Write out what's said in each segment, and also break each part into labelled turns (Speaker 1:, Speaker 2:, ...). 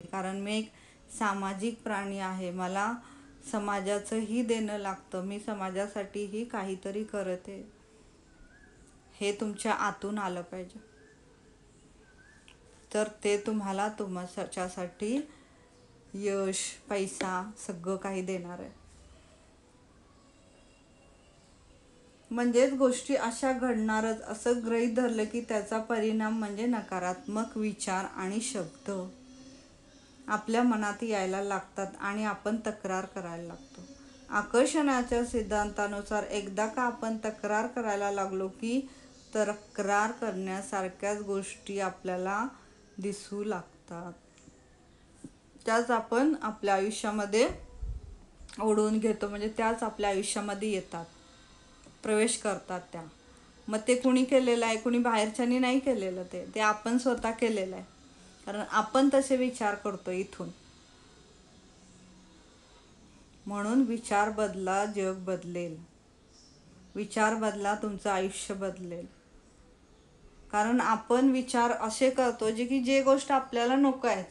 Speaker 1: कारण मी एक सामाजिक प्राणी आहे. मला समाजाचंही देणं लागतं. मी समाजासाठीही काहीतरी करते, हे तुमच्या आतून आलं पाहिजे. तर ते तुम्हाला तुमच्यासाठी यश, पैसा सगळं काही देणार आहे. म्हणजेच गोष्टी अशा घडणारच असं गृहीत धरलं की त्याचा परिणाम म्हणजे नकारात्मक विचार आणि शब्द आपल्या मनात यायला लागतात आणि आपण तक्रार करायला लागतो. आकर्षणाच्या सिद्धांतानुसार एकदा का आपण तक्रार करायला लागलो की तक्रार करण्यासारख्याच गोष्टी आपल्याला दिसू लागतात. त्याच आपण आपल्या आयुष्यामध्ये ओढून घेतो. म्हणजे त्याच आपल्या आयुष्यामध्ये येतात, प्रवेश करतात त्या. मग ते कुणी केलेलं आहे? कुणी बाहेरच्यानी नाही केलेलं. ते आपण स्वतः केलेलं आहे. कारण आपण तसे विचार करतो इथून. म्हणून विचार बदला, जग बदलेल. विचार बदला, तुमचं आयुष्य बदलेल. कारण आपण विचार असे करतो जे गोष्ट आपल्याला नको आहेत.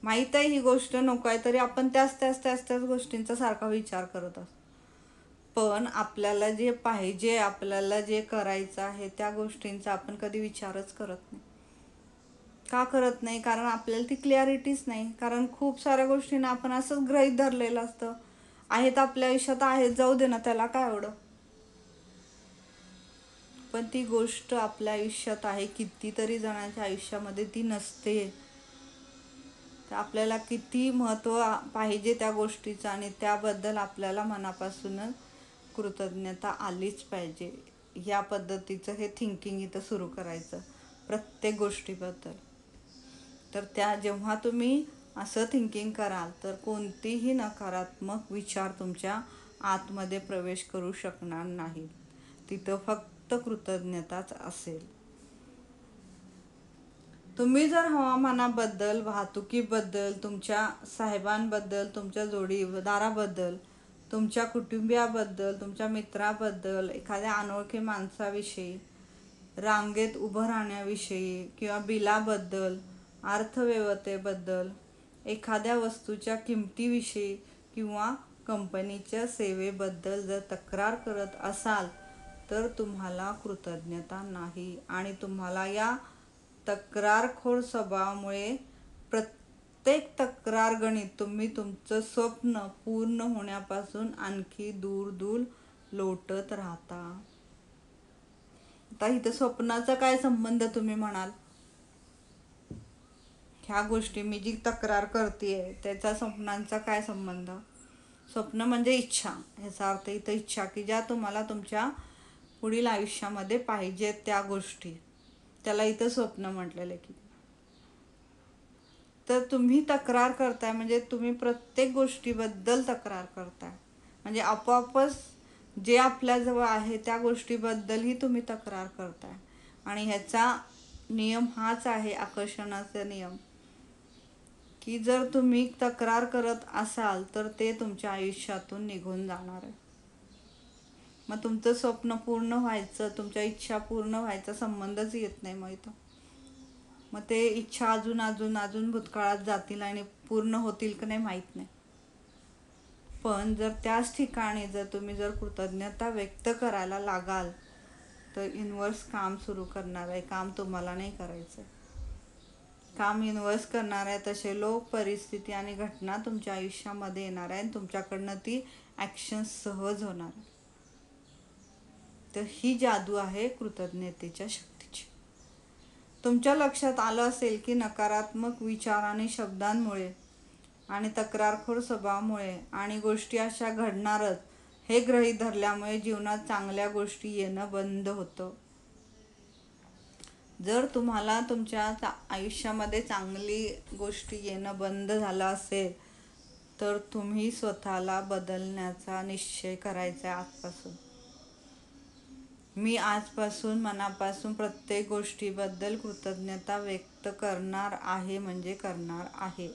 Speaker 1: माहीत आहे ही गोष्ट नको आहे, तरी आपण त्याच गोष्टींचा सारखा विचार करत असतो. पण आपल्याला जे पाहिजे, आपल्याला जे करायचं आहे त्या गोष्टींचा आपण कधी विचारच करत नाही. का करत नाही? कारण आपल्याला ती क्लॅरिटीच नाही. कारण खूप साऱ्या गोष्टींना आपण असंच गृहीत धरलेलं असतं. आहेत आपल्या आयुष्यात, आहेत, जाऊ दे ना, त्याला काय एवढं. पण ती गोष्ट आपल्या आयुष्यात आहे, कितीतरी जणांच्या आयुष्यामध्ये ती नसते. तर आपल्याला किती महत्त्व पाहिजे त्या गोष्टीचं आणि त्याबद्दल आपल्याला मनापासूनच कृतज्ञता आलीच पाहिजे. या पद्धतीचं हे थिंकिंग इथं सुरू करायचं प्रत्येक गोष्टीबद्दल. तर जेव्हा तुम्ही असं थिंकिंग कराल तर कोणतीही नकारात्मक विचार तुमच्या आतमध्ये प्रवेश करू शकणार नाहीत. तिथं फक्त कृतज्ञताच असेल. तुम्ही जर हवामानाबद्दल, वाहतुकीबद्दल, तुमच्या साहेबांबद्दल, तुमच्या जोडीदाराबद्दल, तुमच्या कुटुंबियाबद्दल, तुमच्या मित्राबद्दल, एखाद्या अनोळखी माणसाविषयी, रांगेत उभं राहण्याविषयी किंवा बिलाबद्दल, अर्थव्यवस्थेबद्दल, एखाद्या वस्तूच्या किमतीविषयी किंवा कंपनीच्या सेवेबद्दल जर तक्रार करत असाल तर तुम्हाला कृतज्ञता नाही. आणि तुम्हाला या तक्रारखोर स्वभावामुळे प्रत्येक तक्रार गणित तुम्ही तुमचं स्वप्न पूर्ण होण्यापासून आणखी दूर दूर लोटत राहता. आता इथं स्वप्नाचा काय संबंध तुम्ही म्हणाल? ह्या गोष्टी मी जी तक्रार करते त्याचा स्वप्नांचा काय संबंध? स्वप्न म्हणजे इच्छा. ह्याचा अर्थ इथं इच्छा, की ज्या तुम्हाला तुमच्या पुढील आयुष्यामध्ये पाहिजेत त्या गोष्टी, त्याला इथं स्वप्न म्हटलेलं आहे. की तर तुम्ही तक्रार करताय म्हणजे तुम्ही प्रत्येक गोष्टीबद्दल तक्रार करताय. म्हणजे आपोआपच जे आपल्याजवळ आहे त्या गोष्टीबद्दलही तुम्ही तक्रार करताय. आणि ह्याचा नियम हाच आहे, आकर्षणाचा नियम, की जर तुम्ही तक्रार करत असाल तर ते तुमच्या आयुष्यातून निघून जाणार आहे. मग तुमचं स्वप्न पूर्ण व्हायचं, तुमच्या इच्छा पूर्ण व्हायचा संबंधच येत नाही. मग ते इच्छा अजून भूतकाळात जातील आणि पूर्ण होतील की नाही माहीत नाही. पण जर त्याच ठिकाणी जर तुम्ही कृतज्ञता व्यक्त करायला लागाल तर युनिव्हर्स काम सुरू करणार आहे. काम तुम्हाला नाही करायचं, काम युनिव्हर्स करणार आहे. तसे लोक, परिस्थिती आणि घटना तुमच्या आयुष्यामध्ये येणार आहे आणि तुमच्याकडनं ती ॲक्शन सहज होणार आहे. तर ही जादू आहे कृतज्ञतेच्या शक्तीची. तुमच्या लक्षात आलं असेल की नकारात्मक विचार आणि शब्दांमुळे आणि तक्रारखोर स्वभावामुळे आणि गोष्टी अशा घडणारच हे गृहीत धरल्यामुळे जीवनात चांगल्या गोष्टी येणं बंद होतं. जर तुम्हाला तुमच्या आयुष्यामध्ये चांगली गोष्टी येणं बंद झालं असेल तर तुम्ही स्वतःला बदलण्याचा निश्चय करायचा आजपासून. मी आजपासून मनापासून प्रत्येक गोष्टीबद्दल कृतज्ञता व्यक्त करणार आहे म्हणजे करणार आहे.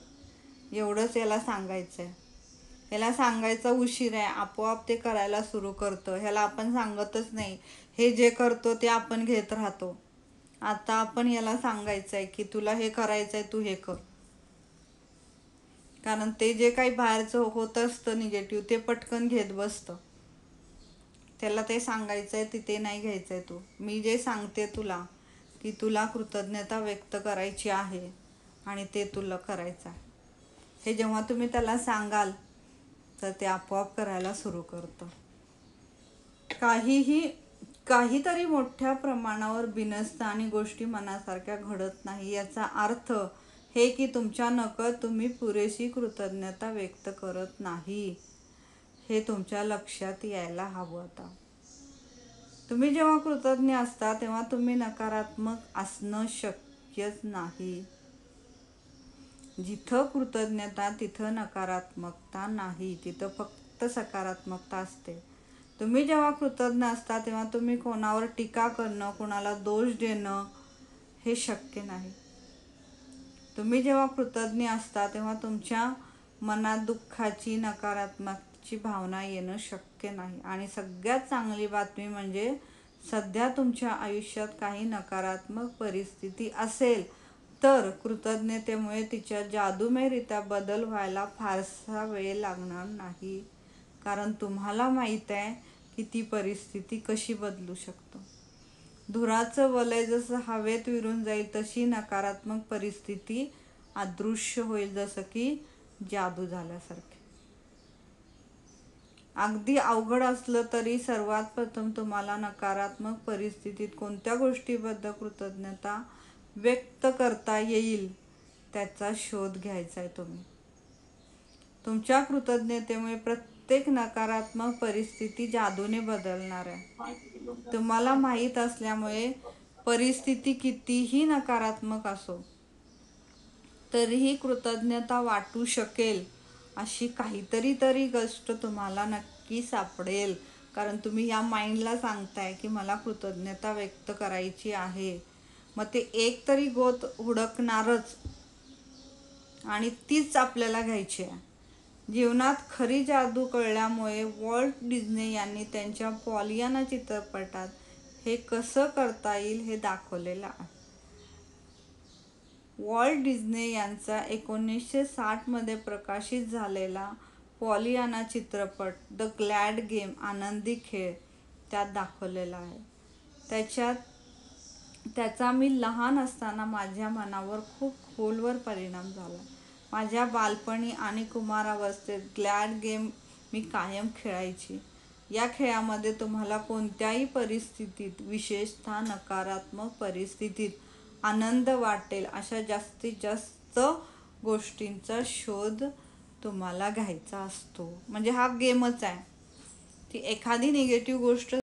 Speaker 1: एवढंच याला सांगायचं आहे. ह्याला सांगायचा उशीर आहे, आपोआप ते करायला सुरू करतं. ह्याला आपण सांगतच नाही. हे जे करतो ते आपण घेत राहतो. आता आपण याला सांगायचं आहे की तुला हे करायचं आहे, तू हे कर. कारण ते जे काही बाहेरचं होत असतं निगेटिव्ह ते पटकन घेत बसतं. त्याला ते सांगायचं आहे ते नाही घ्यायचं आहे. मी जे सांगते तुला की तुला कृतज्ञता व्यक्त करायची आहे आणि ते तुला करायचं आहे, हे जेव्हा तुम्ही त्याला सांगाल तर ते आपोआप करायला सुरू करतं. काहीतरी मोठ्या प्रमाणावर बिनसतं आणि गोष्टी मनासारख्या घडत नाही. याचा अर्थ हे की तुमच्या नकळत तुम्ही पुरेशी कृतज्ञता व्यक्त करत नाही, हे तुमच्या लक्षात यायला हवं. आता तुम्ही जेव्हा कृतज्ञ असता तेव्हा तुम्ही नकारात्मक असणं शक्यच नाही. जिथं कृतज्ञता तिथं नकारात्मकता नाही, तिथं फक्त सकारात्मकता असते. तुम्ही जेव्हा कृतज्ञ असता तेव्हा तुम्ही कोणावर टीका करणं, कोणाला दोष देणं हे शक्य नाही. तुम्ही जेव्हा कृतज्ञ असता तेव्हा तुमच्या मनात दुःखाची, नकारात्मकची भावना येणं शक्य नाही. आणि सगळ्यात चांगली बातमी म्हणजे सध्या तुमच्या आयुष्यात काही नकारात्मक परिस्थिती असेल तर कृतज्ञतेमुळे तिच्या जादूमयरित्या बदल व्हायला फारसा वेळ लागणार नाही. कारण तुम्हाला माहीत आहे की ती परिस्थिती कशी बदलू शकतो. धुराचं वलय जसं हवेत विरून जाईल तशी नकारात्मक परिस्थिती अदृश्य होईल, जसं की जादू झाल्यासारखे. अगदी अवघड असलं तरी सर्वात प्रथम तुम्हाला नकारात्मक परिस्थितीत कोणत्या गोष्टीबद्दल कृतज्ञता व्यक्त करता येईल त्याचा शोध घ्यायचा आहे. तुमच्या कृतज्ञतेमुळे प्रत्येक नकारात्मक परिस्थिती जादूने बदलणार आहे. तुम्हाला माहीत असल्यामुळे परिस्थिती कितीही नकारात्मक असो तरीही कृतज्ञता वाटू शकेल अशी काहीतरी गोष्ट तुम्हाला नक्की सापडेल. कारण तुम्ही या माइंडला सांगताय की मला कृतज्ञता व्यक्त करायची आहे, मग ते एक तरी गोष्ट हुडकणारच आणि तीच आपल्याला घ्यायची आहे. जीवनात खरी जादू कळल्यामुळे वॉल्ट डिझनी यांनी त्यांच्या पॉलियाना चित्रपटात हे कसं करता येईल हे दाखवलेलं आहे. वॉल्ट डिझनी यांचा 1960 मध्ये प्रकाशित झालेला पॉलियाना चित्रपट द ग्लॅड गेम आनंदी खेळ त्यात दाखवलेला आहे. त्याचा मी लहान असताना माझ्या मनावर खूप खोलवर परिणाम झाला. माझ्या बालपणी आणि कुमारावस्थेत ग्लॅड गेम मी कायम खेळायची. या खेळामध्ये तुम्हाला कोणत्याही परिस्थितीत, विशेषतः नकारात्मक परिस्थितीत आनंद वाटेल अशा जास्तीत जास्त गोष्टींचा शोध तुम्हाला घ्यायचा असतो. म्हणजे हा गेमच आहे. ती एखादी निगेटिव्ह गोष्ट